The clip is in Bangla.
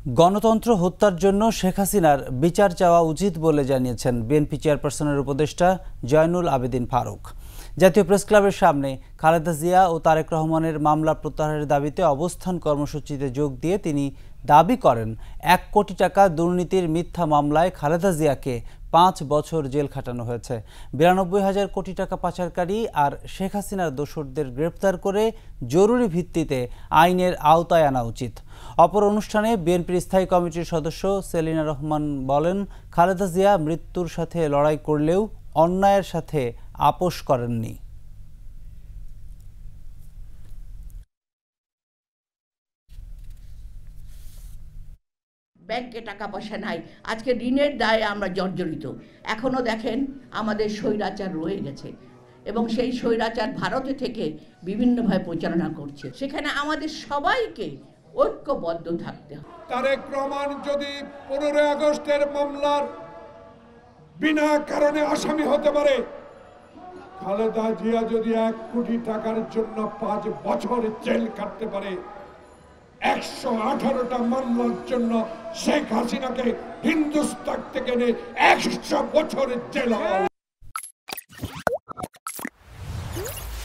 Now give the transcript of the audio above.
গণতন্ত্র হত্যার জন্য শেখ হাসিনার বিচার চাওয়া উচিত বলে জানিয়েছেন বিএনপি চেয়ারপারসনের উপদেষ্টা জয়নুল আবেদিন ফারুক। জাতীয় প্রেসক্লাবের সামনে খালেদা জিয়া ও তারেক রহমানের মামলা প্রত্যাহারের দাবিতে অবস্থান কর্মসূচিতে যোগ দিয়ে তিনি দাবি করেন ১ কোটি টাকা দুর্নীতির মিথ্যা মামলায় খালেদা জিয়াকে ৫ বছর জেল খাটানো হয়েছে। ৯২,০০০ কোটি টাকা পাচারকারী আর শেখ হাসিনার দোসরদের গ্রেপ্তার করে জরুরি ভিত্তিতে আইনের আওতায় আনা উচিত। অপর অনুষ্ঠানে বিএনপির স্থায়ী কমিটির সদস্য সেলিনা রহমান বলেন, খালেদা জিয়া মৃত্যুর সাথে লড়াই করলেও অন্যায়ের সাথে আপোষ করেননি। ব্যাংকে টাকা পয়সা নাই, আজকে ঋণের দায়ে আমরা জর্জরিত। এখনো দেখেন আমাদের স্বৈরাচার রয়ে গেছে এবং সেই স্বৈরাচার ভারতে থেকে বিভিন্নভাবে প্রচারণা করছে। সেখানে আমাদের সবাইকে ঐক্যবদ্ধ থাকতে হবে। তারেক রহমান যদি 15 আগস্টের মামলার বিনা কারণে আসামি হতে পারে, খালেদা জিয়া যদি 1 কোটি টাকার জন্য 5 বছর জেল কাটতে পারে, 118টা মামলার জন্য শেখ হাসিনাকে হিন্দুস্তান থেকে 100 বছর জেল